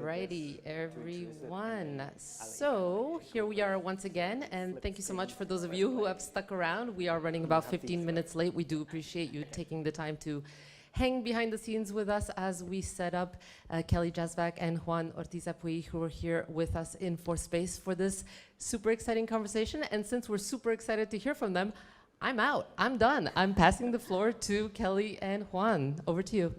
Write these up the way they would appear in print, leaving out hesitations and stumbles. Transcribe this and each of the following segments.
Alrighty, everyone. So here we are once again, and thank you so much for those of you who have stuck around. We are running about 15 minutes late. We do appreciate you taking the time to hang behind the scenes with us as we set up Kelly Jazvac and Juan Ortiz-Apuy, who are here with us in For Space for this super exciting conversation. And since we're super excited to hear from them, I'm out. I'm done. I'm passing the floor to Kelly and Juan. Over to you.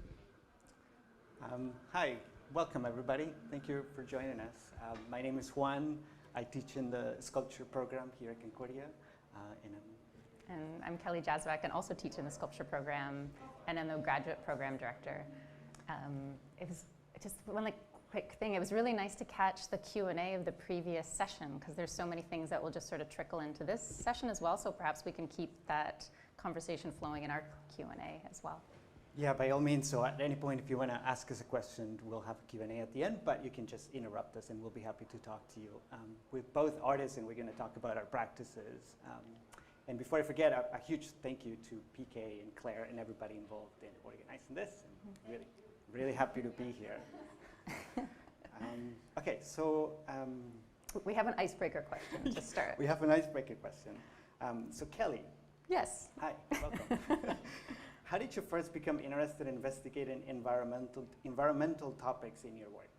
Hi, welcome everybody. Thank you for joining us. My name is Juan. I teach in the sculpture program here at Concordia. And I'm Kelly Jazvac and also teach in the sculpture program, and I'm the graduate program director. It was just one quick thing. It was really nice to catch the Q&A of the previous session because there's so many things that will just sort of trickle into this session as well. So perhaps we can keep that conversation flowing in our Q&A as well. Yeah, by all means. So at any point, if you want to ask us a question, we'll have a Q&A at the end, but you can just interrupt us and we'll be happy to talk to you. We're both artists and we're going to talk about our practices. And before I forget, a huge thank you to PK and Claire and everybody involved in organizing this. And really happy to be here. Okay, so we have an icebreaker question to start. We have an icebreaker question. So Kelly. Yes. Hi, welcome. How did you first become interested in investigating environmental topics in your work?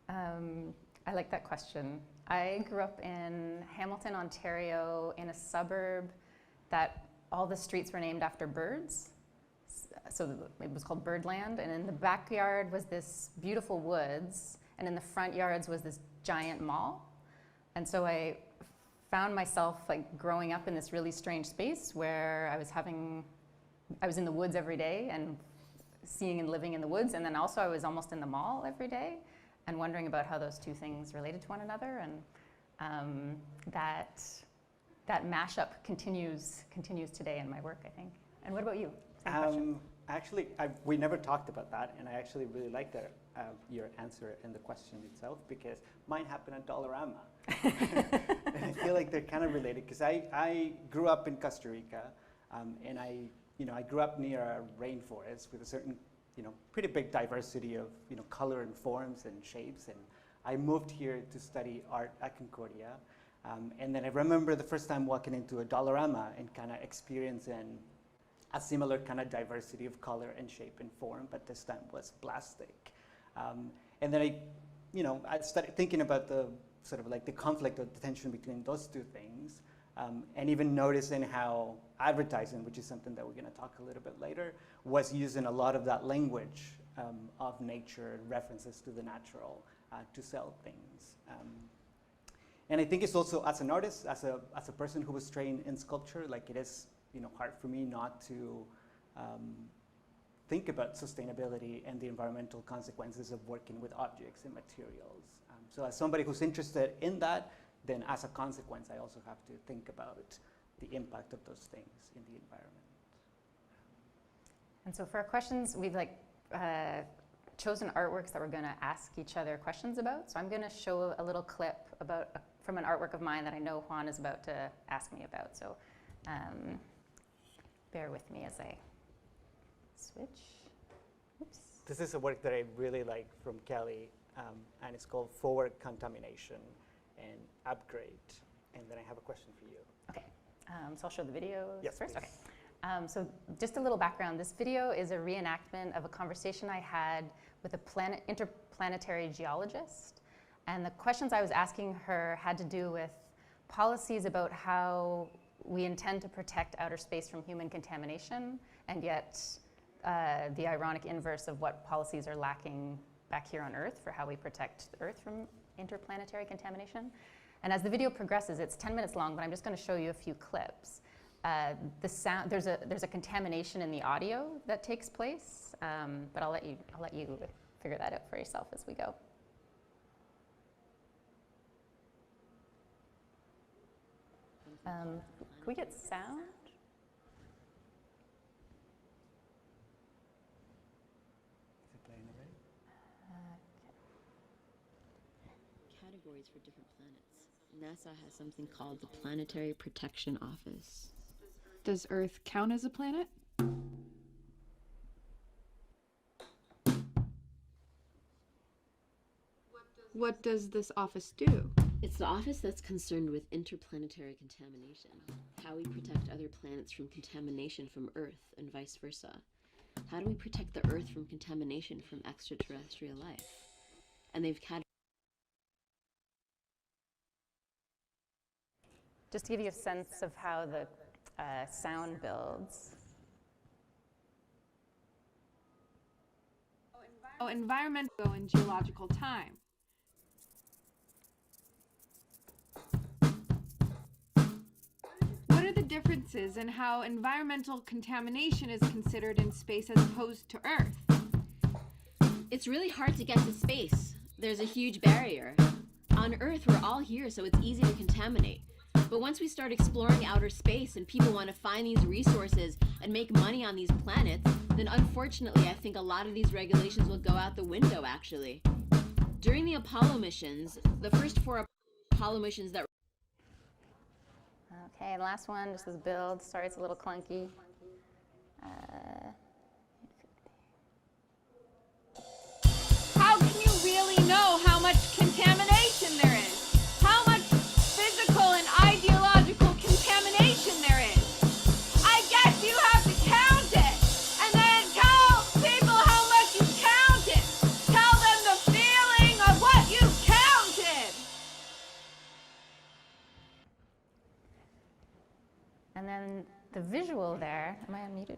I like that question. I grew up in Hamilton, Ontario, in a suburb that all the streets were named after birds. So it was called Birdland, and in the backyard was this beautiful woods, and in the front yards was this giant mall. And so I found myself growing up in this really strange space where I was in the woods every day and seeing and living in the woods, and then also I was almost in the mall every day and wondering about how those two things related to one another, and that mashup continues today in my work, I think. And what about you? Same question. Actually, we never talked about that, and I actually really like your answer and the question itself, because mine happened at Dollarama. And I feel like they're kind of related, because I grew up in Costa Rica, and I grew up near a rainforest with a certain, pretty big diversity of, color and forms and shapes. And I moved here to study art at Concordia. And then I remember the first time walking into a Dollarama and kind of experiencing a similar kind of diversity of color and shape and form, but this time was plastic. And then I started thinking about the sort of the conflict or the tension between those two things. And even noticing how advertising, which is something that we're going to talk a little bit later, was using a lot of that language of nature, references to the natural, to sell things. And I think it's also, as an artist, as a person who was trained in sculpture, it is hard for me not to think about sustainability and the environmental consequences of working with objects and materials. So as somebody who's interested in that, then as a consequence, I also have to think about the impact of those things in the environment. And so for our questions, we've chosen artworks that we're going to ask each other questions about. So I'm going to show a little clip from an artwork of mine that I know Juan is about to ask me about. So bear with me as I switch. Oops. This is a work that I really like from Kelly, and it's called Forward Contamination and Upgrade. And then I have a question for you. Okay, so I'll show the video first. Please. Okay, so just a little background. This video is a reenactment of a conversation I had with a interplanetary geologist. And the questions I was asking her had to do with policies about how we intend to protect outer space from human contamination, and yet the ironic inverse of what policies are lacking back here on Earth for how we protect the Earth from interplanetary contamination. And as the video progresses, it's 10 minutes long, but I'm just going to show you a few clips. The sound, there's a contamination in the audio that takes place, but I'll let you figure that out for yourself as we go. Can we get sound? Is it playing already? Categories for different planets. NASA has something called the Planetary Protection Office. Does Earth count as a planet? What does this office do? It's the office that's concerned with interplanetary contamination, how we protect other planets from contamination from Earth and vice versa. How do we protect the Earth from contamination from extraterrestrial life? And they've Just to give you a sense of how the sound builds. Environmental and geological time. What are the differences in how environmental contamination is considered in space as opposed to Earth? It's really hard to get to space. There's a huge barrier. On Earth, we're all here, so it's easy to contaminate. But once we start exploring outer space and people want to find these resources and make money on these planets, then unfortunately, I think a lot of these regulations will go out the window, actually. During the Apollo missions, the first 4 Apollo missions that... Okay, the last one, just this build. Sorry, it's a little clunky. How can you really know how much contamination there is? How much physical and ideological contamination there is? I guess you have to count it, and then tell people how much you counted. Tell them the feeling of what you counted. And then the visual there, am I unmuted?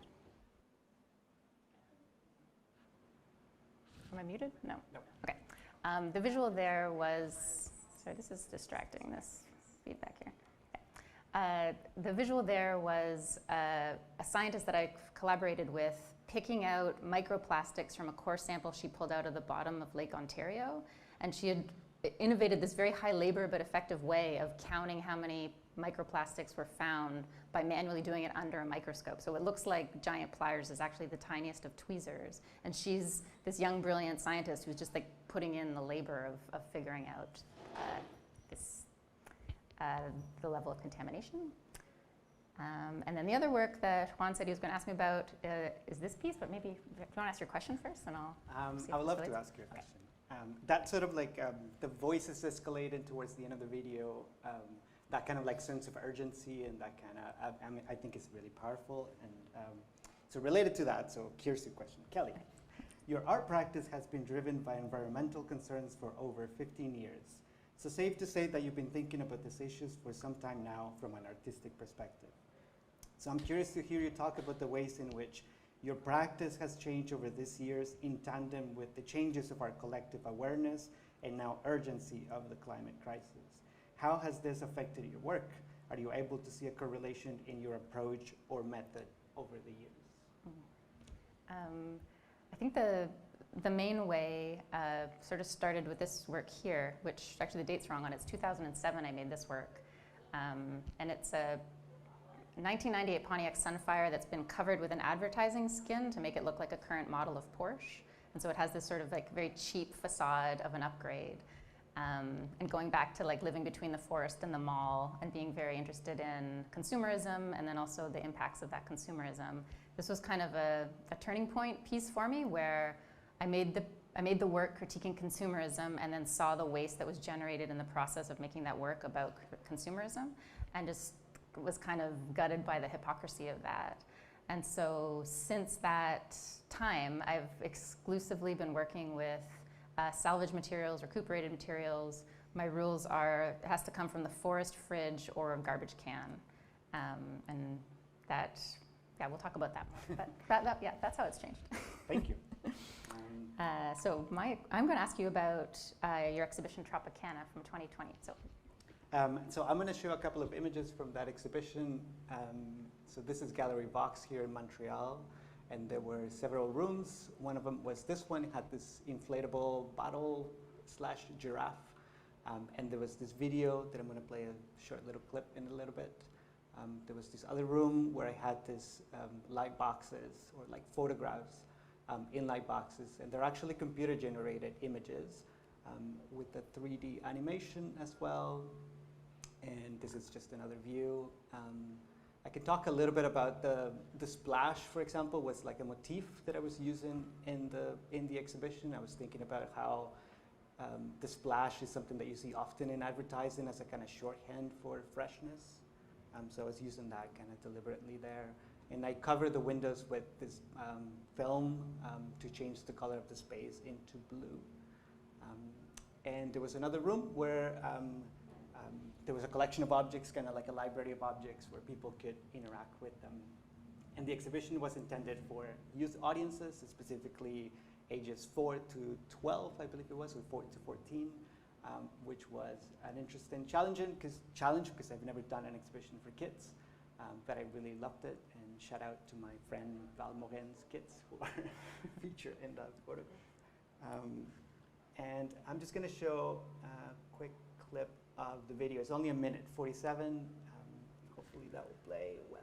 Am I muted? No. No. Okay. The visual there was, sorry, this is distracting, this feedback here. Okay. The visual there was a scientist that I collaborated with picking out microplastics from a core sample she pulled out of the bottom of Lake Ontario. And she had innovated this very high labor but effective way of counting how many microplastics were found by manually doing it under a microscope. So it looks like giant pliers is actually the tiniest of tweezers. And she's this young, brilliant scientist who's just like putting in the labor of figuring out the level of contamination. And then the other work that Juan said he was going to ask me about is this piece, but maybe if you want to ask your question first, and I'll see if I would this love relates. to ask you a question. That sort of like the voices escalated towards the end of the video, that kind of like sense of urgency and that kind of, I think is really powerful. And so related to that, so here's the question. Kelly, your art practice has been driven by environmental concerns for over 15 years. So safe to say that you've been thinking about these issues for some time now from an artistic perspective. So I'm curious to hear you talk about the ways in which your practice has changed over these years in tandem with the changes of our collective awareness and now urgency of the climate crisis. How has this affected your work? Are you able to see a correlation in your approach or method over the years? I think the main way sort of started with this work here, which actually the date's wrong on it. It's 2007 I made this work. And it's a 1998 Pontiac Sunfire that's been covered with an advertising skin to make it look like a current model of Porsche. And so it has this sort of like very cheap facade of an upgrade. And going back to like living between the forest and the mall and being very interested in consumerism and then also the impacts of that consumerism. This was kind of a turning point piece for me where I made the work critiquing consumerism and then saw the waste that was generated in the process of making that work about consumerism and just was kind of gutted by the hypocrisy of that. And so since that time, I've exclusively been working with salvage materials, recuperated materials. My rules are, it has to come from the forest fridge or a garbage can. And that, yeah, we'll talk about that more. But yeah, that's how it's changed. Thank you. So I'm going to ask you about your exhibition Tropicana from 2020. So I'm going to show a couple of images from that exhibition. So this is Gallery Vox here in Montreal. And there were several rooms. One of them was this one. It had this inflatable bottle / giraffe. And there was this video that I'm going to play a short little clip in a little bit. There was this other room where I had this light boxes or like photographs in light boxes. And they're actually computer generated images with the 3D animation as well. And this is just another view. I can talk a little bit about the splash, for example, was like a motif that I was using in the exhibition. I was thinking about how The splash is something that you see often in advertising as a kind of shorthand for freshness. So I was using that kind of deliberately there. And I cover the windows with this film to change the color of the space into blue. And there was another room where there was a collection of objects, kind of like a library of objects where people could interact with them. And the exhibition was intended for youth audiences, specifically ages 4 to 12, I believe it was, or 4 to 14, which was an interesting challenge because I've never done an exhibition for kids, but I really loved it. And shout out to my friend Val Morin's kids who are featured in that photograph. And I'm just going to show a quick clip of the video. It's only 1:47. Hopefully that will play well.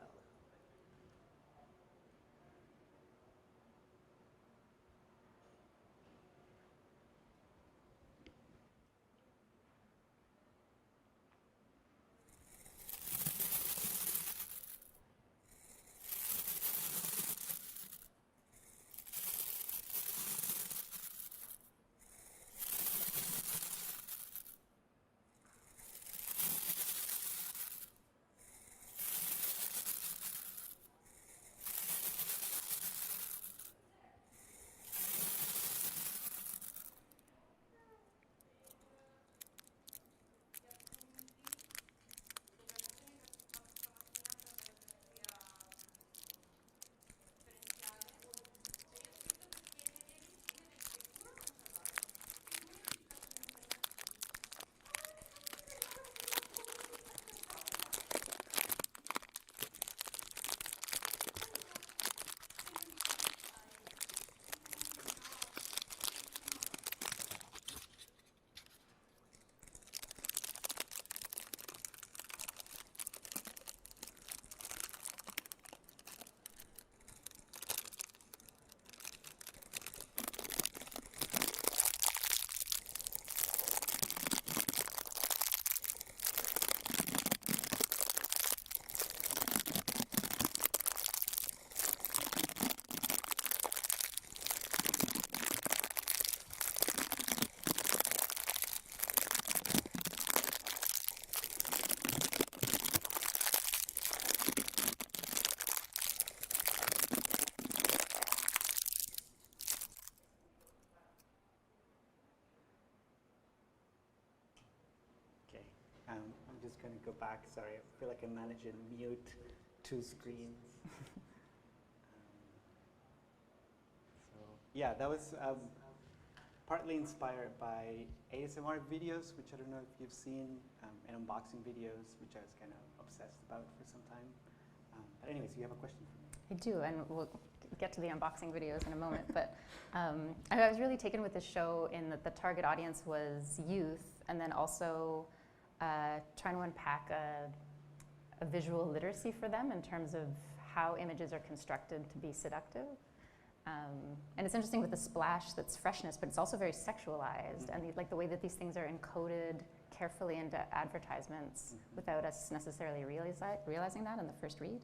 I'm just going to go back. Sorry, I feel like I managed to mute 2 screens. So yeah, that was partly inspired by ASMR videos, which I don't know if you've seen, and unboxing videos, which I was kind of obsessed about for some time. But anyways, you have a question for me? I do, and we'll get to the unboxing videos in a moment. But I was really taken with this show in that the target audience was youth, and then also trying to unpack a visual literacy for them in terms of how images are constructed to be seductive. And it's interesting with the splash that's freshness, but it's also very sexualized, and like the way that these things are encoded carefully into advertisements without us necessarily realizing that in the first read.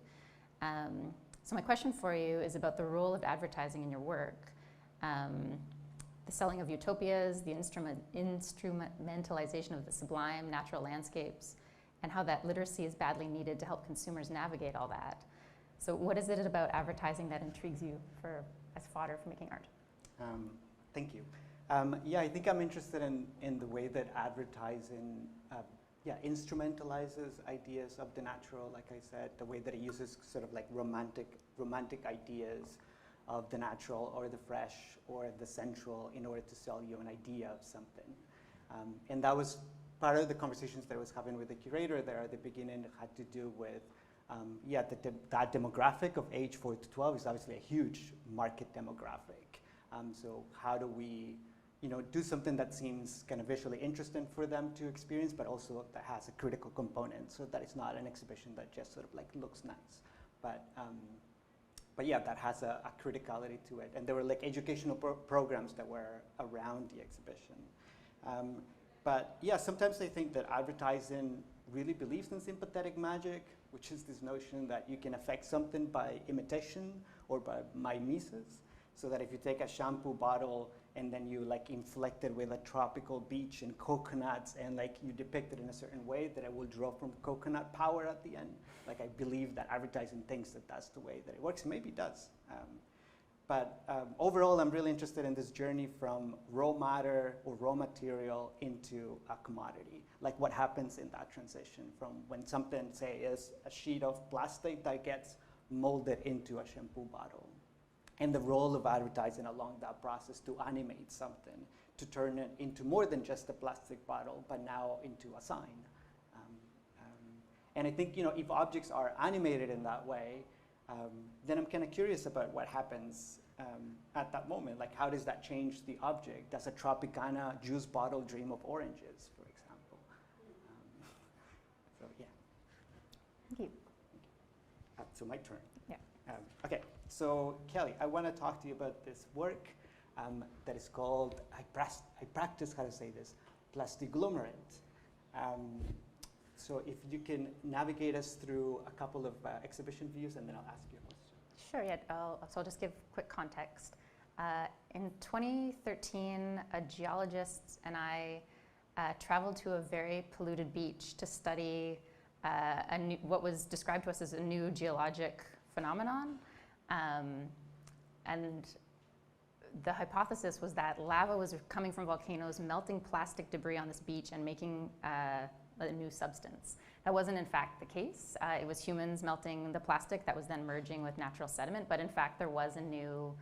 So my question for you is about the role of advertising in your work. The selling of utopias, the instrumentalization of the sublime, natural landscapes, and how that literacy is badly needed to help consumers navigate all that. So what is it about advertising that intrigues you as fodder for making art? Thank you. Yeah, I think I'm interested in the way that advertising instrumentalizes ideas of the natural, like I said, the way that it uses sort of like romantic ideas of the natural or the fresh or the sensual in order to sell you an idea of something. And that was part of the conversations that I was having with the curator there at the beginning. Had to do with, that demographic of age 4 to 12 is obviously a huge market demographic. So how do we do something that seems kind of visually interesting for them to experience, but also that has a critical component, so that it's not an exhibition that just sort of like looks nice. But yeah, that has a criticality to it. And there were like educational programs that were around the exhibition. But yeah, sometimes I think that advertising really believes in sympathetic magic, which is this notion that you can affect something by imitation or by mimesis. So that if you take a shampoo bottle and then you like inflect it with a tropical beach and coconuts, and like you depict it in a certain way that it will draw from coconut power at the end. Like I believe that advertising thinks that that's the way that it works. Maybe it does. But overall, I'm really interested in this journey from raw matter or raw material into a commodity. Like what happens in that transition from when something, say, is a sheet of plastic that gets molded into a shampoo bottle. And the role of advertising along that process to animate something, to turn it into more than just a plastic bottle, but now into a sign. And I think, you know, if objects are animated in that way, then I'm kind of curious about what happens at that moment. Like, how does that change the object? Does a Tropicana juice bottle dream of oranges, for example? So, yeah. Thank you. So my turn. Yeah. Okay, so Kelly, I want to talk to you about this work that is called, I practice how to say this, plastiglomerate. So if you can navigate us through a couple of exhibition views, and then I'll ask you a question. Sure, yeah, so I'll just give quick context. In 2013, a geologist and I traveled to a very polluted beach to study what was described to us as a new geologic phenomenon. And the hypothesis was that lava was coming from volcanoes, melting plastic debris on this beach and making a new substance. That wasn't in fact the case. It was humans melting the plastic that was then merging with natural sediment, but in fact there was a new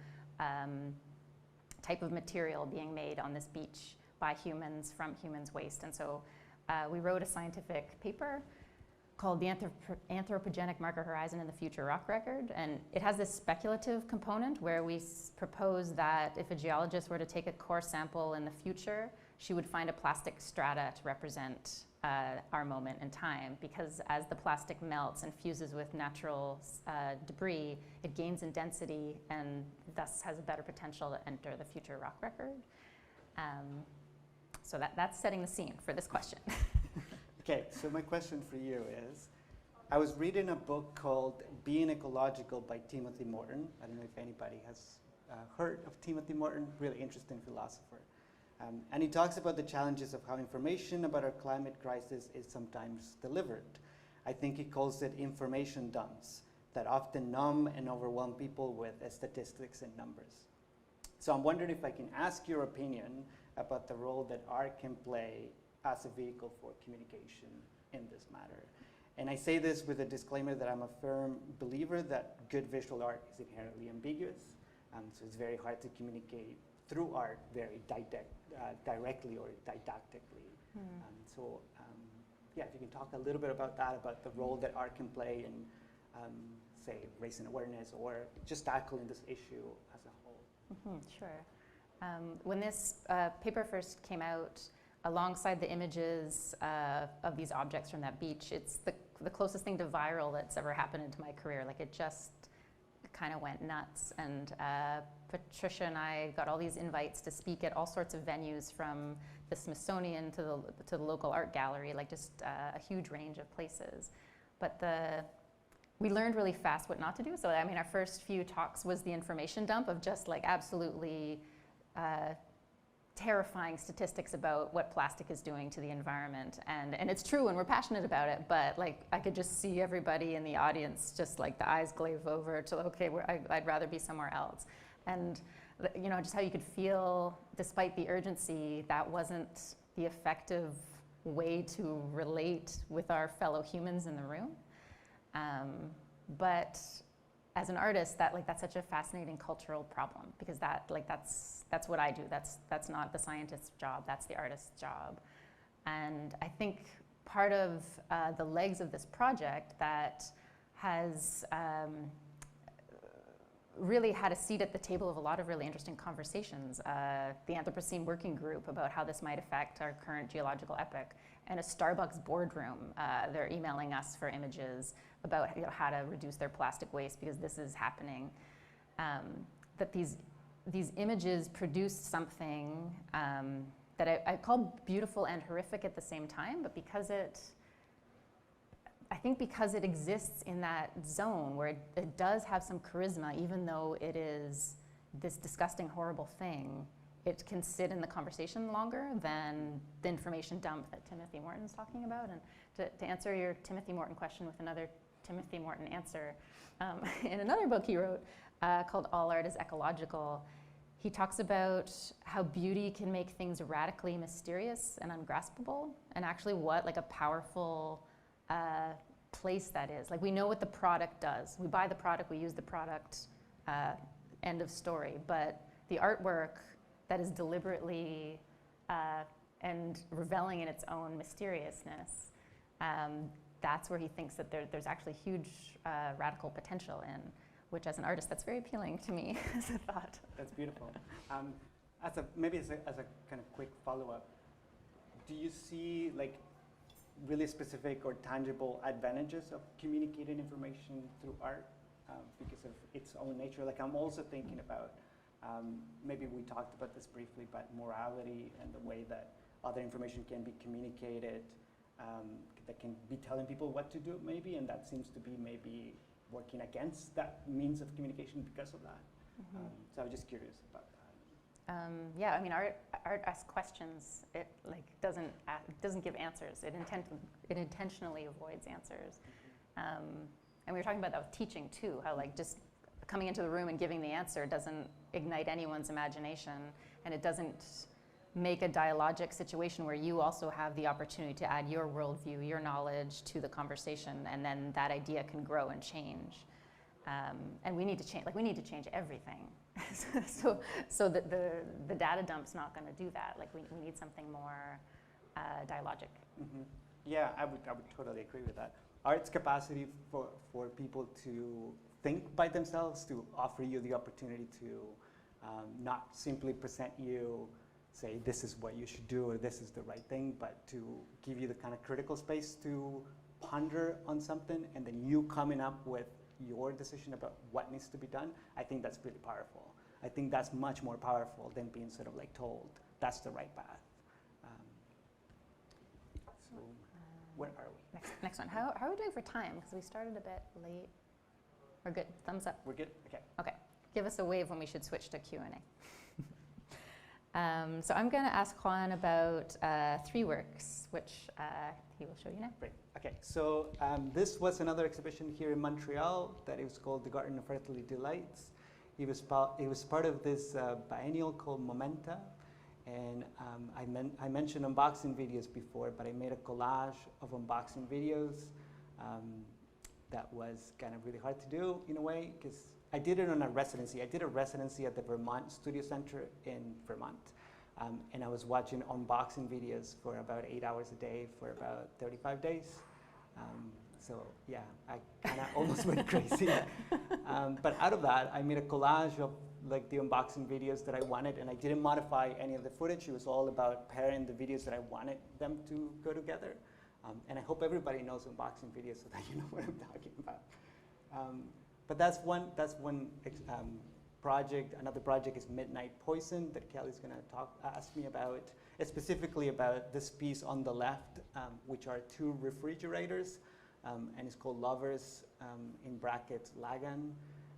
type of material being made on this beach by humans from humans' waste. And so we wrote a scientific paper called The Anthropogenic Marker Horizon in the Future Rock Record. And it has this speculative component where we propose that if a geologist were to take a core sample in the future, she would find a plastic strata to represent our moment in time, because as the plastic melts and fuses with natural debris, it gains in density and thus has a better potential to enter the future rock record. So that's setting the scene for this question. Okay, so my question for you is, I was reading a book called Being Ecological by Timothy Morton. I don't know if anybody has heard of Timothy Morton, really interesting philosopher. And he talks about the challenges of how information about our climate crisis is sometimes delivered. I think he calls it information dumps that often numb and overwhelm people with statistics and numbers. So I'm wondering if I can ask your opinion about the role that art can play as a vehicle for communication in this matter. And I say this with a disclaimer that I'm a firm believer that good visual art is inherently ambiguous. So it's very hard to communicate through art very directly or didactically. Yeah, if you can talk a little bit about that, about the role that art can play in, say, raising awareness or just tackling this issue as a whole. Sure. When this paper first came out, alongside the images of these objects from that beach, it's the closest thing to viral that's ever happened into my career. Like, it just kind of went nuts. And Patricia and I got all these invites to speak at all sorts of venues, from the Smithsonian to the local art gallery, like just a huge range of places. But we learned really fast what not to do. So I mean, our first few talks was the information dump of just like absolutely terrifying statistics about what plastic is doing to the environment. And it's true, and we're passionate about it, but like I could just see everybody in the audience just like the eyes glaze over to, okay, I'd rather be somewhere else. And you know, just how you could feel, despite the urgency, that wasn't the effective way to relate with our fellow humans in the room. But as an artist, that's such a fascinating cultural problem, because that's what I do. That's not the scientist's job. That's the artist's job. And I think part of the legs of this project that has really had a seat at the table of a lot of really interesting conversations. The Anthropocene Working Group about how this might affect our current geological epoch, and a Starbucks boardroom. They're emailing us for images about how to reduce their plastic waste, because this is happening. That these images produce something that I call beautiful and horrific at the same time, but because it exists in that zone where it does have some charisma, even though it is this disgusting, horrible thing, it can sit in the conversation longer than the information dump that Timothy Morton's talking about. And to answer your Timothy Morton question with another Timothy Morton answer, in another book he wrote called All Art is Ecological, he talks about how beauty can make things radically mysterious and ungraspable, and actually what like a powerful place that is. Like, we know what the product does. We buy the product, we use the product, end of story. But the artwork that is deliberately and reveling in its own mysteriousness, that's where he thinks that there's actually huge radical potential in, which as an artist, that's very appealing to me as a thought. That's beautiful. Maybe as a kind of quick follow-up, do you see like really specific or tangible advantages of communicating information through art because of its own nature? Like, I'm also thinking about, maybe we talked about this briefly, but morality and the way that other information can be communicated, that can be telling people what to do maybe, and that seems to be maybe working against that means of communication because of that. Mm-hmm. So I was just curious about that. Yeah, I mean, art asks questions. It like doesn't give answers. It intentionally avoids answers. And we were talking about that with teaching too. How like just coming into the room and giving the answer doesn't ignite anyone's imagination, and it doesn't make a dialogic situation where you also have the opportunity to add your worldview, your knowledge to the conversation, and then that idea can grow and change. And we need to change. Like, we need to change everything. so that the data dump's not going to do that. Like, we need something more dialogic. Mm-hmm. Yeah, I would totally agree with that. Art's capacity for people to think by themselves, to offer you the opportunity to not simply present you, say this is what you should do or this is the right thing, but to give you the kind of critical space to ponder on something, and then you coming up with your decision about what needs to be done. I think that's really powerful. I think that's much more powerful than being sort of like told that's the right path. So where are we? Next one. How are we doing for time? Because we started a bit late. We're good. Thumbs up. We're good? Okay. Okay. Give us a wave when we should switch to Q&A. So I'm going to ask Juan about 3 works, which he will show you now. Great. Okay, so this was another exhibition here in Montreal that it was called The Garden of Earthly Delights. It was part of this biennial called Momenta, and I mentioned unboxing videos before, but I made a collage of unboxing videos that was kind of really hard to do in a way, because I did it on a residency. I did a residency at the Vermont Studio Center in Vermont. And I was watching unboxing videos for about 8 hours a day for about 35 days. So yeah, I kind of almost went crazy. But out of that, I made a collage of like the unboxing videos that I wanted, and I didn't modify any of the footage. It was all about pairing the videos that I wanted them to go together. And I hope everybody knows unboxing videos so that you know what I'm talking about. But that's one project. Another project is Midnight Poison that Kelly's going to ask me about. It's specifically about this piece on the left, which are 2 refrigerators, and it's called Lovers, in brackets Lagan.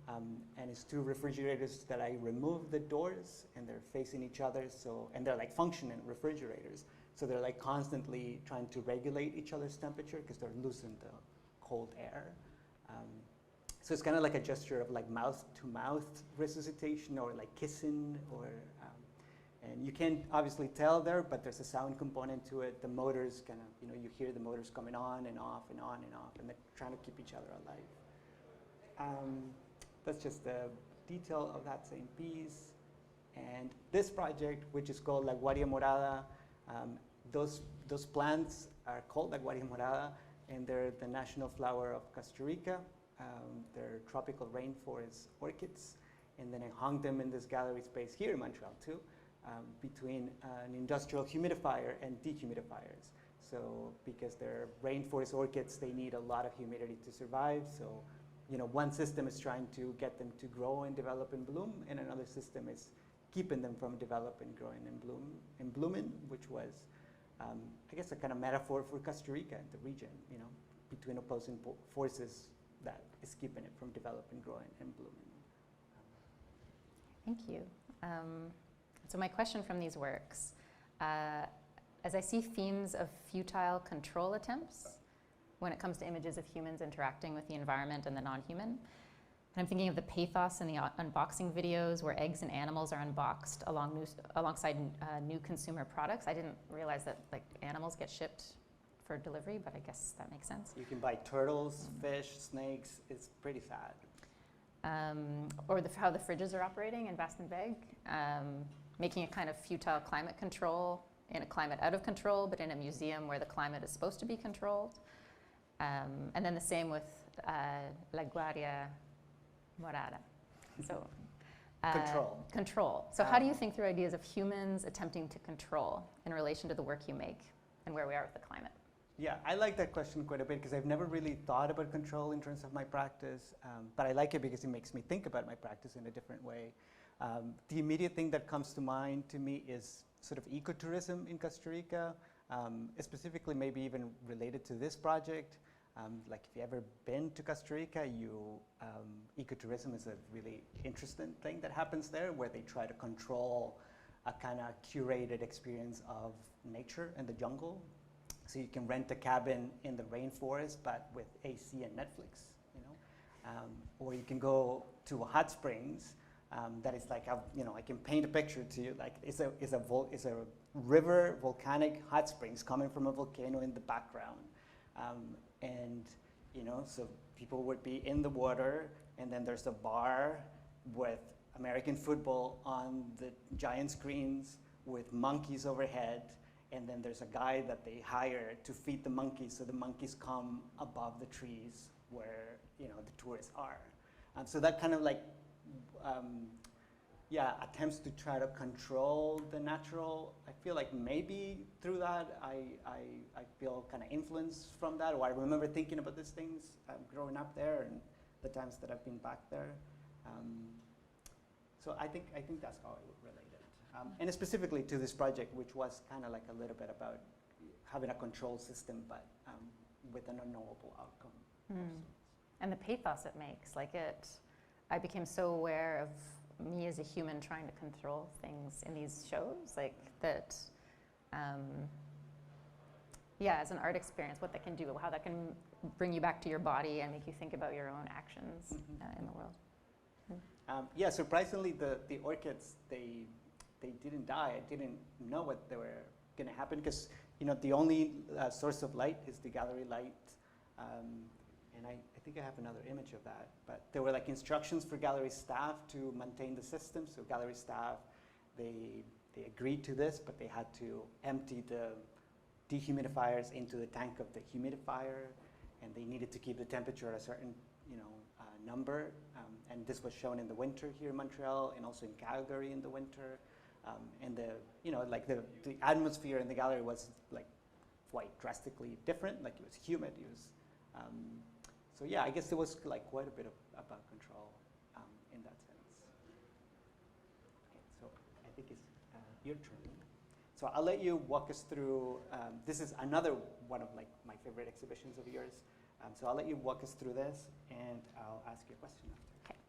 And it's 2 refrigerators that I removed the doors, and they're facing each other, and they're like functioning refrigerators. So they're like constantly trying to regulate each other's temperature because they're losing the cold air. So it's kind of like a gesture of like mouth-to-mouth resuscitation, or like kissing, or and you can't obviously tell there, but there's a sound component to it. The motors kind of, you hear the motors coming on and off and on and off, and they're trying to keep each other alive. That's just the detail of that same piece. And this project, which is called La Guaria Morada, those plants are called La Guaria Morada, and they're the national flower of Costa Rica. They're tropical rainforest orchids, and then I hung them in this gallery space here in Montreal too, between an industrial humidifier and dehumidifiers. So because they're rainforest orchids, they need a lot of humidity to survive. So one system is trying to get them to grow and develop and bloom, and another system is keeping them from developing, growing, and blooming, which was, I guess, a kind of metaphor for Costa Rica and the region, between opposing forces that is keeping it from developing, growing, and blooming. Thank you. So my question from these works, as I see themes of futile control attempts when it comes to images of humans interacting with the environment and the non-human, and I'm thinking of the pathos in the unboxing videos where eggs and animals are unboxed alongside new consumer products. I didn't realize that like animals get shipped for delivery, but I guess that makes sense. You can buy turtles, fish, snakes. It's pretty sad. Or how the fridges are operating in Basten-Beg, making a kind of futile climate control in a climate out of control, but in a museum where the climate is supposed to be controlled. And then the same with La Guardia Morada. So, Control. Control. So how do you think through ideas of humans attempting to control in relation to the work you make and where we are with the climate? Yeah, I like that question quite a bit because I've never really thought about control in terms of my practice, but I like it because it makes me think about my practice in a different way. The immediate thing that comes to mind to me is sort of ecotourism in Costa Rica, specifically maybe even related to this project. Like if you've ever been to Costa Rica, ecotourism is a really interesting thing that happens there where they try to control a kind of curated experience of nature and the jungle. So you can rent a cabin in the rainforest, but with AC and Netflix, you know? Or you can go to a hot springs that is like, I can paint a picture to you, like it's a river, volcanic hot springs coming from a volcano in the background. And, so people would be in the water, and then there's a bar with American football on the giant screens with monkeys overhead, and then there's a guy that they hire to feed the monkeys, so the monkeys come above the trees where, the tourists are. So that kind of like, attempts to try to control the natural. I feel like maybe through that, I feel kind of influenced from that, or I remember thinking about these things growing up there and the times that I've been back there. So I think that's how I would relate it. And specifically to this project, which was kind of like a little bit about having a control system, but with an unknowable outcome. And the pathos it makes, I became so aware of me as a human trying to control things in these shows, like that, as an art experience, what that can do, how that can bring you back to your body and make you think about your own actions in the world. Surprisingly, the orchids, they didn't die. I didn't know what they were going to happen because, the only source of light is the gallery light. And I think I have another image of that. But there were like instructions for gallery staff to maintain the system. So gallery staff, they agreed to this, but they had to empty the dehumidifiers into the tank of the humidifier, and they needed to keep the temperature at a certain number. And this was shown in the winter here in Montreal, and also in Calgary in the winter. And the atmosphere in the gallery was like quite drastically different. Like it was humid. It was. So I guess there was like quite a bit about control in that sense. Okay, so I think it's your turn. So I'll let you walk us through. This is another one of like my favorite exhibitions of yours. So I'll let you walk us through this, and I'll ask you a question after. Okay,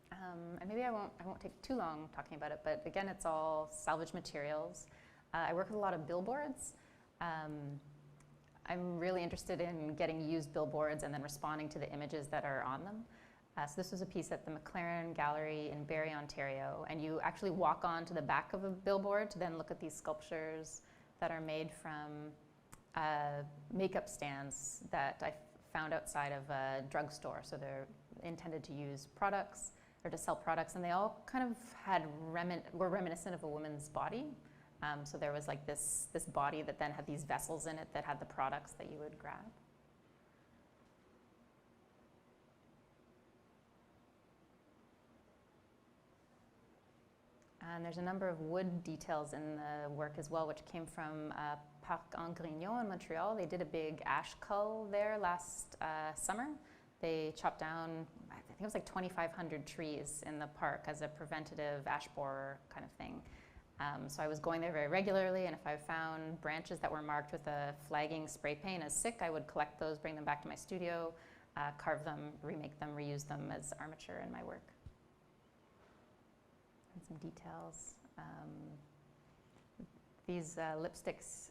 and maybe I won't take too long talking about it, but again, it's all salvage materials. I work with a lot of billboards. I'm really interested in getting used billboards and then responding to the images that are on them. So this was a piece at the McLaren Gallery in Barrie, Ontario, and you actually walk on to the back of a billboard to then look at these sculptures that are made from makeup stands that I found outside of a drugstore. So they're intended to use products or to sell products, and they all kind of were reminiscent of a woman's body. So there was like this body that then had these vessels in it that had the products that you would grab. And there's a number of wood details in the work as well, which came from Parc en Grignon in Montreal. They did a big ash cull there last summer. They chopped down, I think it was like 2,500 trees in the park as a preventative ash borer kind of thing. So I was going there very regularly, and if I found branches that were marked with a flagging spray paint as sick, I would collect those, bring them back to my studio, carve them, remake them, reuse them as armature in my work. And some details. these lipsticks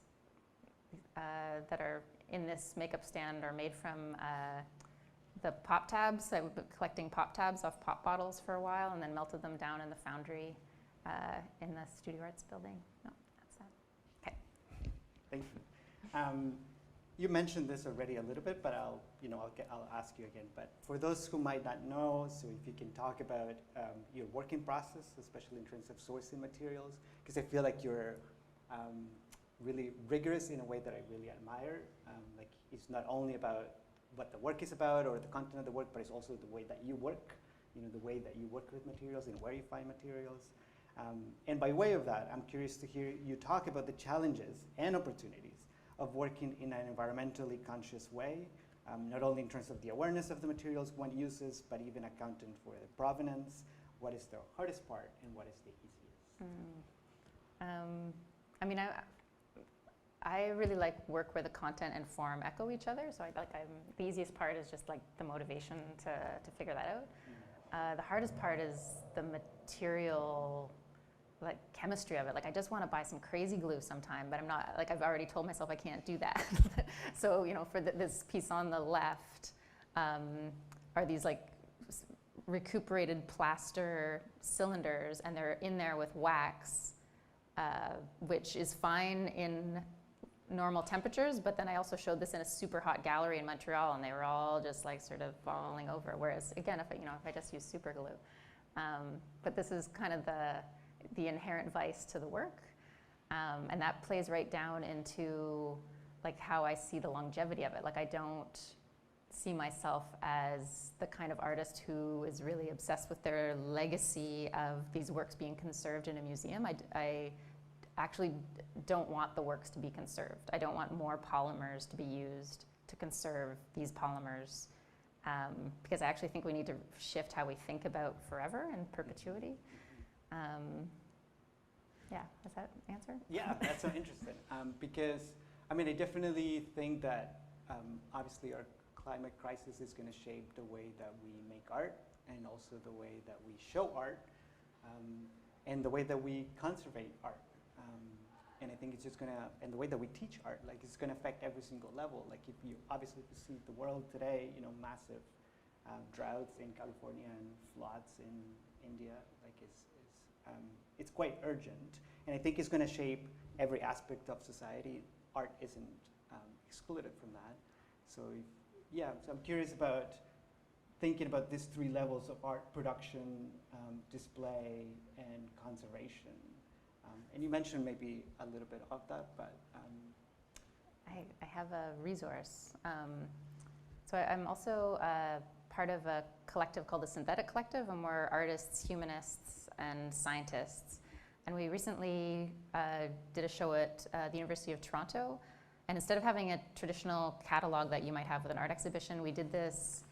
that are in this makeup stand are made from the pop tabs. I've been collecting pop tabs off pop bottles for a while and then melted them down in the foundry in the Studio Arts building. No, that's that. Okay. Thank you. You mentioned this already a little bit, but I'll ask you again. But for those who might not know, so if you can talk about your working process, especially in terms of sourcing materials, because I feel like you're really rigorous in a way that I really admire. Like it's not only about what the work is about or the content of the work, but it's also the way that you work. The way that you work with materials and where you find materials. And by way of that, I'm curious to hear you talk about the challenges and opportunities of working in an environmentally conscious way, not only in terms of the awareness of the materials one uses, but even accounting for the provenance. What is the hardest part and what is the easiest? I mean, I really like work where the content and form echo each other. So the easiest part is just like the motivation to figure that out. The hardest part is the material, like chemistry of it. Like I just want to buy some crazy glue sometime, but I'm not, like I've already told myself I can't do that. So, for this piece on the left are these like recuperated plaster cylinders, and they're in there with wax, which is fine in normal temperatures, but then I also showed this in a super hot gallery in Montreal, and they were all just like sort of falling over. Whereas again, if I just use super glue, but this is kind of the inherent vice to the work, and that plays right down into like how I see the longevity of it. Like I don't see myself as the kind of artist who is really obsessed with their legacy of these works being conserved in a museum. I actually don't want the works to be conserved. I don't want more polymers to be used to conserve these polymers, because I actually think we need to shift how we think about forever and perpetuity. Yeah, does that answer? Yeah, that's so interesting. Because, I mean, I definitely think that obviously our climate crisis is going to shape the way that we make art, and also the way that we show art, and the way that we conservate art. And I think it's just going to, and the way that we teach art, like it's going to affect every single level. Like if you see the world today, massive droughts in California and floods in India, like it's quite urgent. And I think it's going to shape every aspect of society. Art isn't excluded from that. So so I'm curious about thinking about these three levels of art production, display, and conservation. And you mentioned maybe a little bit of that, but I have a resource. So I'm also part of a collective called the Synthetic Collective, and we're artists, humanists, and scientists. And we recently did a show at the University of Toronto, and instead of having a traditional catalog that you might have with an art exhibition, we did this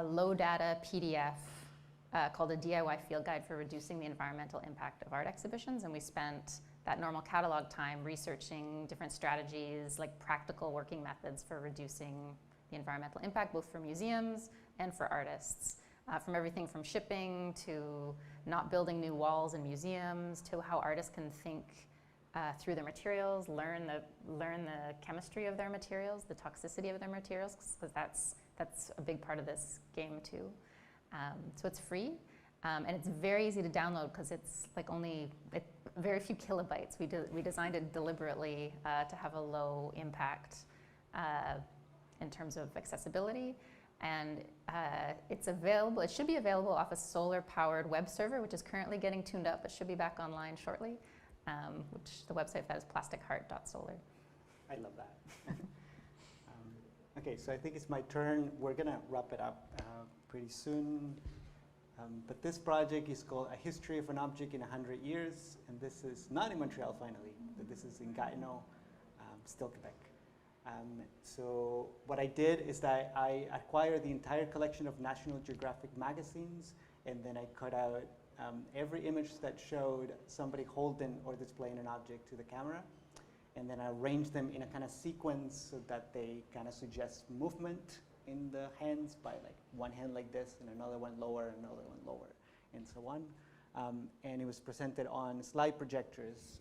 low data PDF called a DIY Field Guide for Reducing the Environmental Impact of Art Exhibitions. And we spent that normal catalog time researching different strategies, like practical working methods for reducing the environmental impact, both for museums and for artists. From everything from shipping to not building new walls in museums, to how artists can think through their materials, learn the chemistry of their materials, the toxicity of their materials, because that's a big part of this game too. So it's free, and it's very easy to download because it's like very few kilobytes. We designed it deliberately to have a low impact in terms of accessibility, and it's available. It should be available off a solar-powered web server, which is currently getting tuned up, but should be back online shortly. Which the website for that is plasticheart.solar. I love that. Okay, so I think it's my turn. We're gonna wrap it up pretty soon. But this project is called A History of an Object in 100 Years, and this is not in Montreal finally, but this is in Gatineau, still Quebec. So what I did is that I acquired the entire collection of National Geographic magazines, and then I cut out every image that showed somebody holding or displaying an object to the camera, and then I arranged them in a kind of sequence so that they kind of suggest movement in the hands, by like one hand like this and another one lower, another one lower, and so on. And it was presented on slide projectors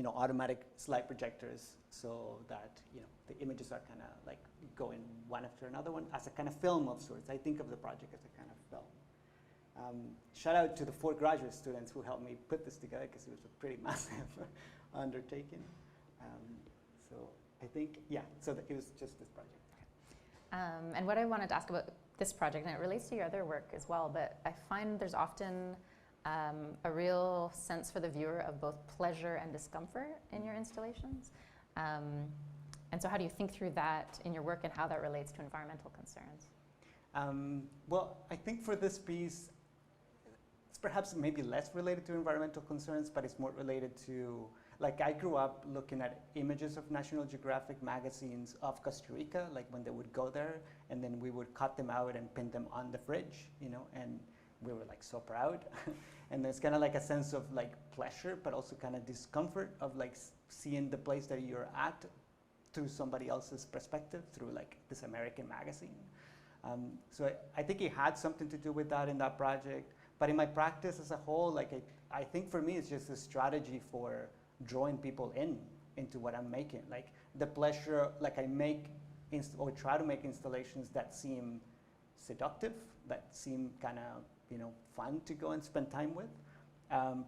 automatic slide projectors so that, the images are kind of like going one after another one as a kind of film of sorts. I think of the project as a kind of film. Shout out to the 4 graduate students who helped me put this together because it was a pretty massive undertaking. So I think, so it was just this project. And what I wanted to ask about this project, and it relates to your other work as well, but I find there's often a real sense for the viewer of both pleasure and discomfort in your installations. And so how do you think through that in your work and how that relates to environmental concerns? Well, I think for this piece, it's perhaps maybe less related to environmental concerns, but it's more related to, like, I grew up looking at images of National Geographic magazines of Costa Rica, like when they would go there, and then we would cut them out and pin them on the fridge, and we were like so proud. And there's kind of like a sense of like pleasure, but also kind of discomfort of like seeing the place that you're at through somebody else's perspective, through like this American magazine. So I think it had something to do with that in that project. But in my practice as a whole, like I think for me it's just a strategy for drawing people into what I'm making. Like the pleasure, like I make or try to make installations that seem seductive, that seem kind of fun to go and spend time with,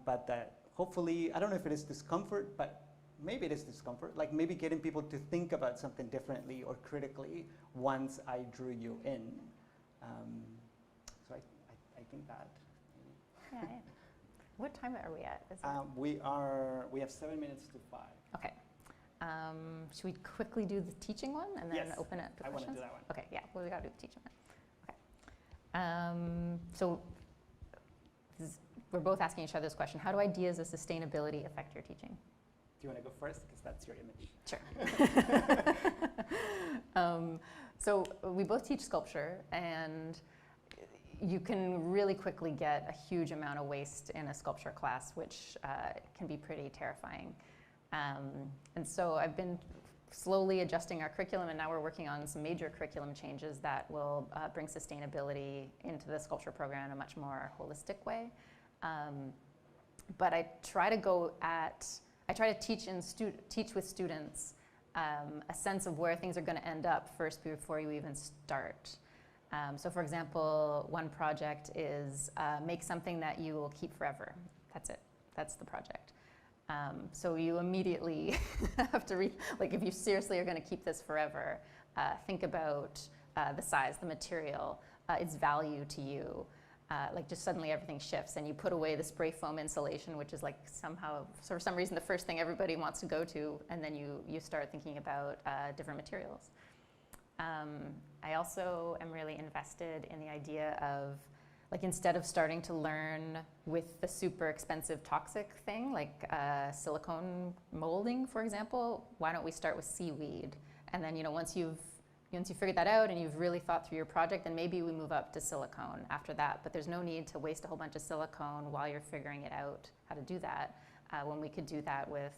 but that hopefully, I don't know if it is discomfort, but maybe it is discomfort, like maybe getting people to think about something differently or critically once I drew you in. So I think that. Yeah. What time are we at? Is We have 7 minutes to 5. Okay. Should we quickly do the teaching one and then Yes, open it to I questions? want to do that one. Okay, yeah, well, we got to do the teaching one. Okay. So we're both asking each other this question. How do ideas of sustainability affect your teaching? Do you want to go first? Because that's your image. Sure. So we both teach sculpture, and you can really quickly get a huge amount of waste in a sculpture class, which can be pretty terrifying. And so I've been slowly adjusting our curriculum, and now we're working on some major curriculum changes that will bring sustainability into the sculpture program in a much more holistic way. But I try to teach with students a sense of where things are going to end up first before you even start. So for example, one project is make something that you will keep forever. That's it. That's the project. So you immediately have to like if you seriously are going to keep this forever, think about the size, the material, its value to you. Like just suddenly everything shifts, and you put away the spray foam insulation, which is like somehow, for some reason, the first thing everybody wants to go to, and then you start thinking about different materials. I also am really invested in the idea of, like, instead of starting to learn with the super expensive toxic thing, like silicone molding, for example, why don't we start with seaweed? And then, once you've figured that out and you've really thought through your project, then maybe we move up to silicone after that. But there's no need to waste a whole bunch of silicone while you're figuring it out how to do that, when we could do that with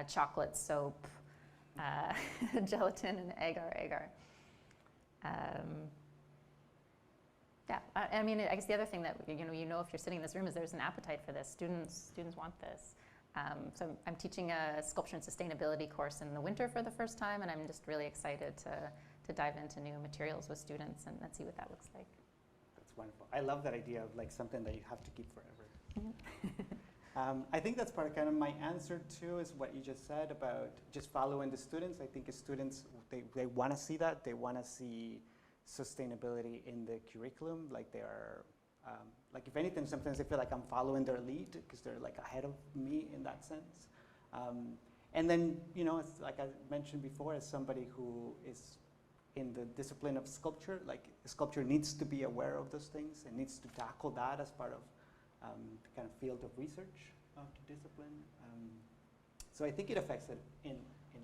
chocolate soap, gelatin, and agar. Yeah, I mean, I guess the other thing that if you're sitting in this room is there's an appetite for this. Students want this. So I'm teaching a sculpture and sustainability course in the winter for the first time, and I'm just really excited to dive into new materials with students and see what that looks like. That's wonderful. I love that idea of like something that you have to keep forever. I think that's part of kind of my answer too, is what you just said about just following the students. I think as students, they want to see that. They want to see sustainability in the curriculum. Like they are, like if anything, sometimes I feel like I'm following their lead because they're like ahead of me in that sense. And then, it's like I mentioned before, as somebody who is in the discipline of sculpture, like sculpture needs to be aware of those things and needs to tackle that as part of the kind of field of research of the discipline. So I think it affects it in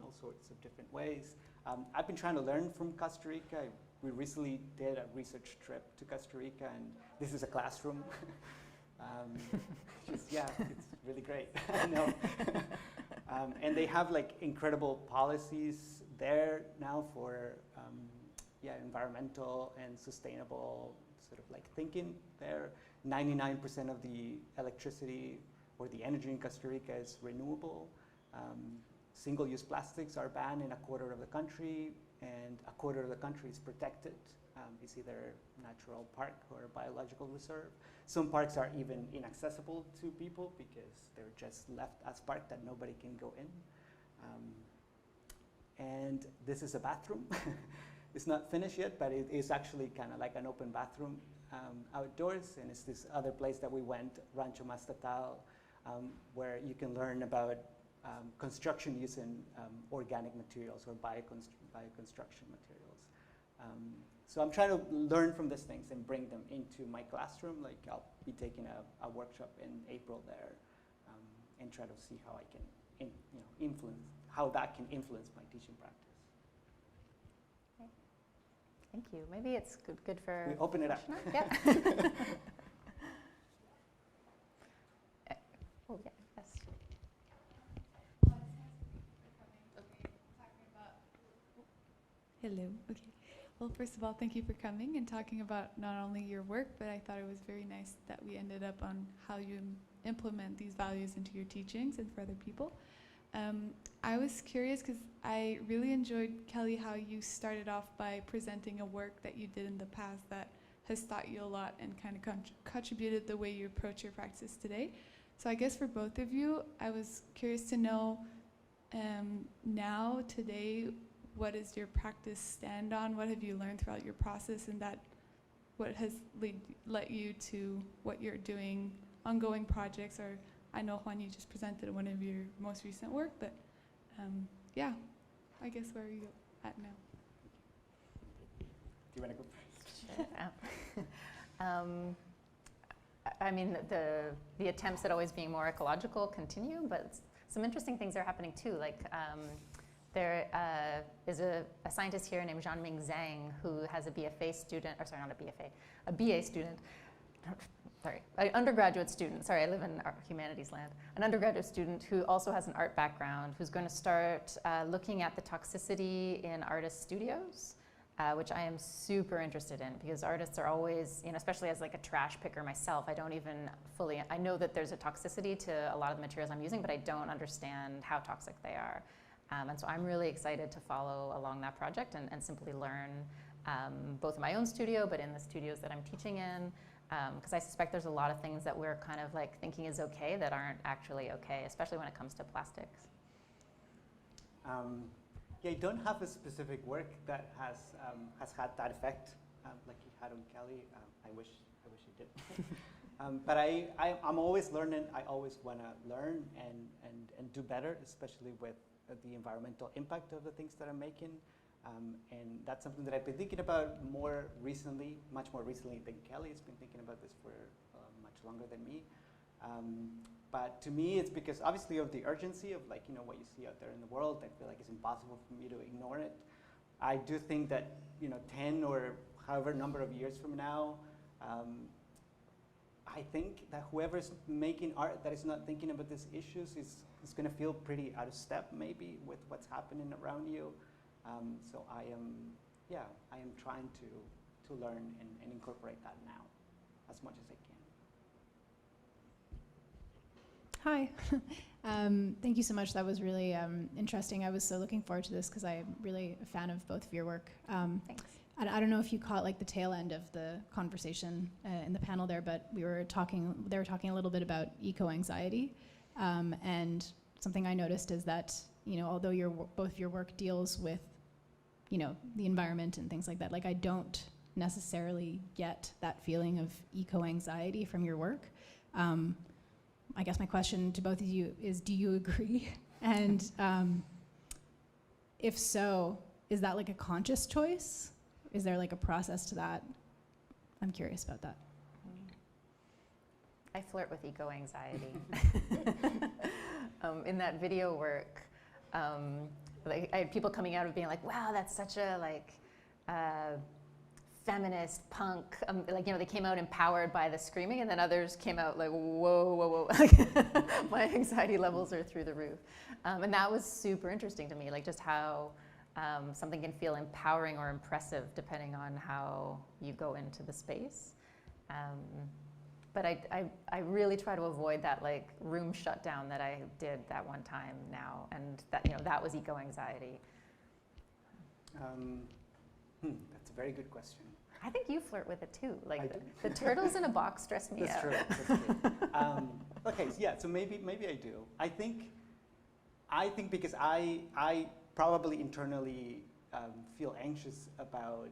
all sorts of different ways. I've been trying to learn from Costa Rica. We recently did a research trip to Costa Rica, and this is a classroom. It's really great. I know. And they have like incredible policies there now for environmental and sustainable sort of like thinking there. 99% of the electricity or the energy in Costa Rica is renewable. Single-use plastics are banned in a quarter of the country, and a quarter of the country is protected. It's either natural park or biological reserve. Some parks are even inaccessible to people because they're just left as park that nobody can go in. And this is a bathroom. It's not finished yet, but it is actually kind of like an open bathroom outdoors. And it's this other place that we went, Rancho Mastatal, where you can learn about construction using organic materials or bioconstruction materials. So I'm trying to learn from these things and bring them into my classroom. Like I'll be taking a workshop in April there, and try to see how I can influence, how that can influence my teaching practice. Okay. Thank you. Maybe it's good for... We open it up. Yeah. Oh, yeah, yes. Hello. Okay. Well, first of all, thank you for coming and talking about not only your work, but I thought it was very nice that we ended up on how you implement these values into your teachings and for other people. I was curious because I really enjoyed, Kelly, how you started off by presenting a work that you did in the past that has taught you a lot and kind of contributed the way you approach your practice today. So I guess for both of you, I was curious to know now, today, what does your practice stand on? What have you learned throughout your process, and that what has led you to what you're doing, ongoing projects, or I know, Juan, you just presented one of your most recent work, but yeah, I guess where are you at now? Do you want to go first? I mean, the attempts at always being more ecological continue, but some interesting things are happening too. Like there is a scientist here named Zhanming Zhang who has a BFA student, or sorry, not a BFA, a BA student. Sorry, an undergraduate student. Sorry, I live in humanities land. An undergraduate student who also has an art background, who's going to start looking at the toxicity in artist studios. Which I am super interested in, because artists are always, especially as like a trash picker myself, I don't even fully, I know that there's a toxicity to a lot of the materials I'm using, but I don't understand how toxic they are. And so I'm really excited to follow along that project and simply learn both in my own studio, but in the studios that I'm teaching in, because I suspect there's a lot of things that we're kind of like thinking is okay that aren't actually okay, especially when it comes to plastics. Yeah, I don't have a specific work that has had that effect like you had on Kelly. I wish you did. But I'm always learning. I always want to learn and do better, especially with the environmental impact of the things that I'm making. And that's something that I've been thinking about more recently, much more recently than Kelly has been thinking about this for much longer than me. But to me, it's because obviously of the urgency of what you see out there in the world. I feel like it's impossible for me to ignore it. I do think that 10 or however number of years from now, I think that whoever's making art that is not thinking about these issues is going to feel pretty out of step maybe with what's happening around you. So I am trying to learn and incorporate that now as much as I can. Hi. Thank you so much. That was really interesting. I was so looking forward to this because I'm really a fan of both of your work. Thanks. I don't know if you caught the tail end of the conversation in the panel there, but they were talking a little bit about eco-anxiety. And something I noticed is that, although both your work deals with, the environment and things like that, I don't necessarily get that feeling of eco-anxiety from your work. I guess my question to both of you is, do you agree? And if so, is that a conscious choice? Is there a process to that? I'm curious about that. I flirt with eco-anxiety. In that video work, I had people coming out of being like, wow, that's such a feminist punk, they came out empowered by the screaming, and then others came out like, whoa, my anxiety levels are through the roof. And that was super interesting to me, just how something can feel empowering or impressive depending on how you go into the space. But I really try to avoid that like room shutdown that I did that one time now, and that, you know, that was eco-anxiety. That's a very good question. I think you flirt with it too. I Like do. the turtles in a box stress me That's out. true. That's true. Okay, so yeah, so maybe I do. I think because I probably internally feel anxious about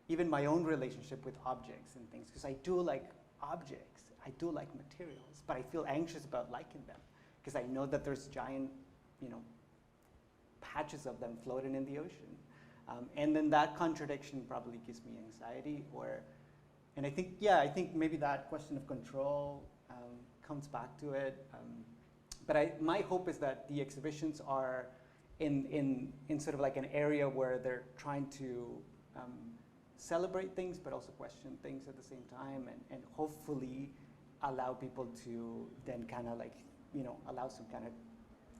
even my own relationship with objects and things, because I do like objects, I do like materials, but I feel anxious about liking them because I know that there's giant, you know, patches of them floating in the ocean. And then that contradiction probably gives me anxiety, and I think maybe that question of control comes back to it. But my hope is that the exhibitions are in sort of like an area where they're trying to celebrate things, but also question things at the same time, and hopefully allow people to then kind of like, you know, allow some kind of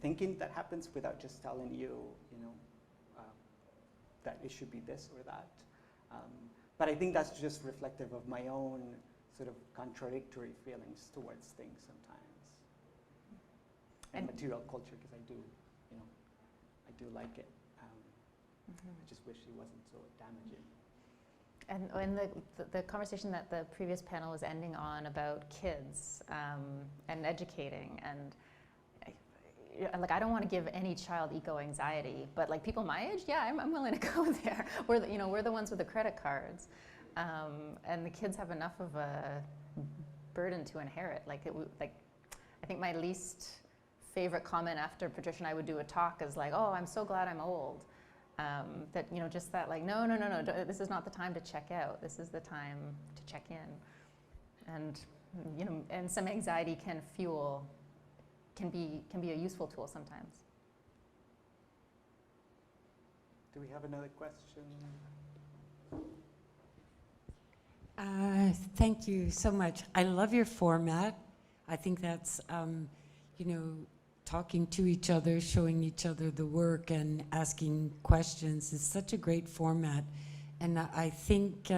thinking that happens without just telling you, you know, that it should be this or that. But I think that's just reflective of my own sort of contradictory feelings towards things sometimes. And material culture, because I do, you know, I do like it. I just wish it wasn't so damaging. And in the conversation that the previous panel was ending on about kids and educating, and like I don't want to give any child eco-anxiety, but like people my age, yeah, I'm willing to go there. We're the ones with the credit cards, and the kids have enough of a burden to inherit. Like I think my least favorite comment after Patricia and I would do a talk is like, oh, I'm so glad I'm old. That, you know, just that like, no, this is not the time to check out. This is the time to check in. And, you know, and some anxiety can be a useful tool sometimes. Do we have another question? Thank you so much. I love your format. I think that's, you know, talking to each other, showing each other the work and asking questions is such a great format. And I think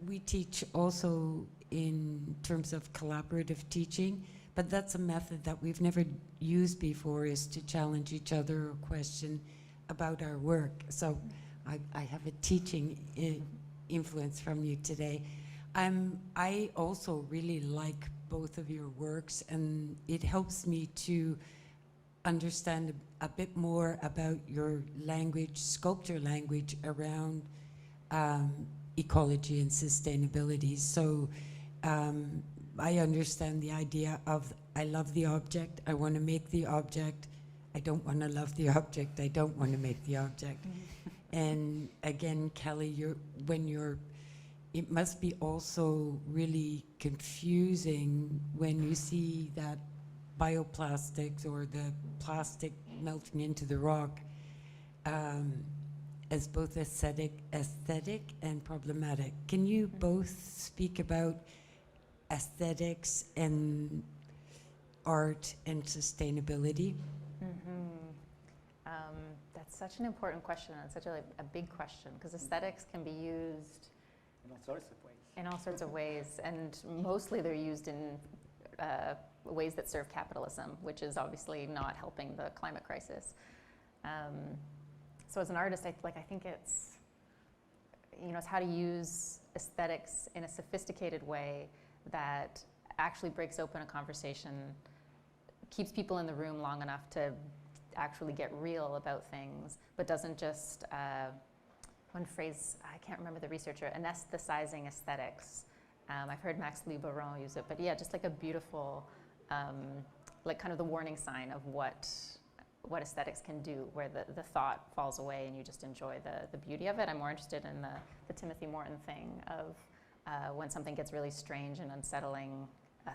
we teach also in terms of collaborative teaching, but that's a method that we've never used before, is to challenge each other or question about our work. So I have a teaching influence from you today. I also really like both of your works, and it helps me to understand a bit more about your language, sculpture language around ecology and sustainability. So I understand the idea of, I love the object, I want to make the object, I don't want to love the object, I don't want to make the object. And again, Kelly, it must be also really confusing when you see that bioplastics or the plastic melting into the rock as both aesthetic and problematic. Can you both speak about aesthetics and art and sustainability? That's such an important question, and such a big question, because aesthetics can be used In all sorts of ways. in all sorts of ways, and mostly they're used in ways that serve capitalism, which is obviously not helping the climate crisis. So as an artist, I think it's, you know, it's how to use aesthetics in a sophisticated way that actually breaks open a conversation, keeps people in the room long enough to actually get real about things, but doesn't just, one phrase, I can't remember the researcher, anesthetizing aesthetics. I've heard Max Liboiron use it, but yeah, just like a beautiful, like kind of the warning sign of what aesthetics can do, where the thought falls away and you just enjoy the beauty of it. I'm more interested in the Timothy Morton thing of when something gets really strange and unsettling,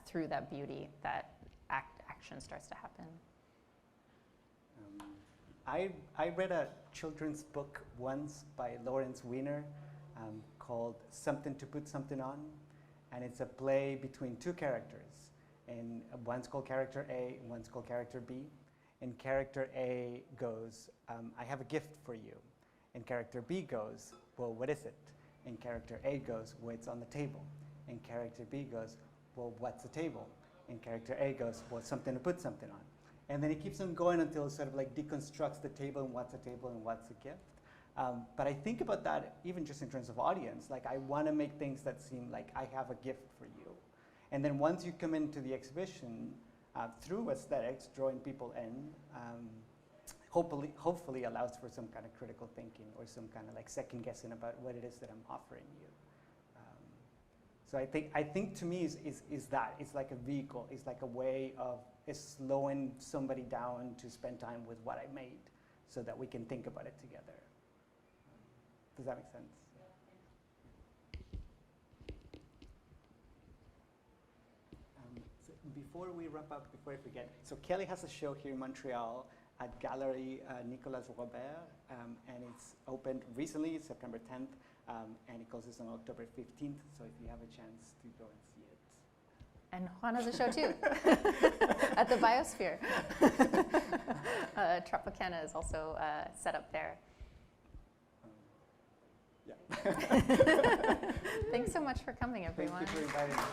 through that beauty, that action starts to happen. I read a children's book once by Lawrence Weiner called Something to Put Something On, and it's a play between two characters, and one's called character A and one's called character B, and character A goes, I have a gift for you, and character B goes, well, what is it? And character A goes, well, it's on the table, And character B goes, well, what's a table? And character A goes, well, something to put something on. And then it keeps on going until it sort of like deconstructs the table and what's a table and what's a gift. But I think about that even just in terms of audience. Like, I want to make things that seem like I have a gift for you. And then once you come into the exhibition, through aesthetics, drawing people in, hopefully allows for some kind of critical thinking or some kind of like second guessing about what it is that I'm offering you. So I think to me is that it's like a vehicle. It's like a way of slowing somebody down to spend time with what I made, so that we can think about it together. Does that make sense? So before we wrap up, before I forget, so Kelly has a show here in Montreal at Gallery Nicolas Robert, and it's opened recently, September 10th. And it closes on October 15th, so if you have a chance to go and see it. And Juan has a show too, at the Biosphere. Tropicana is also set up there. Yeah. Thanks so much for coming, everyone. Thank you for inviting me.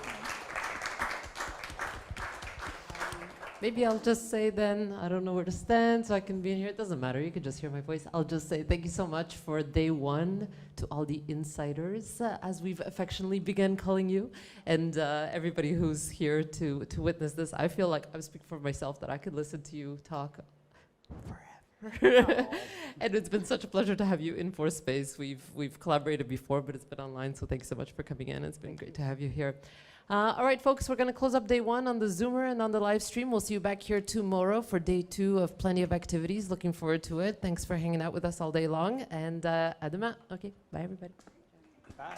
Maybe I'll just say then, I don't know where to stand, so I can be in here. It doesn't matter, you can just hear my voice. I'll just say thank you so much for day one to all the insiders, as we've affectionately begun calling you, and everybody who's here to witness this. I feel like I'm speaking for myself that I could listen to you talk forever. And it's been such a pleasure to have you in For Space. We've collaborated before, but it's been online, so thanks so much for coming in. It's been great to have you here. All right, folks, we're going to close up day one on the Zoomer and on the live stream. We'll see you back here tomorrow for day two of plenty of activities. Looking forward to it. Thanks for hanging out with us all day long. And à demain. Okay, bye, everybody. Bye.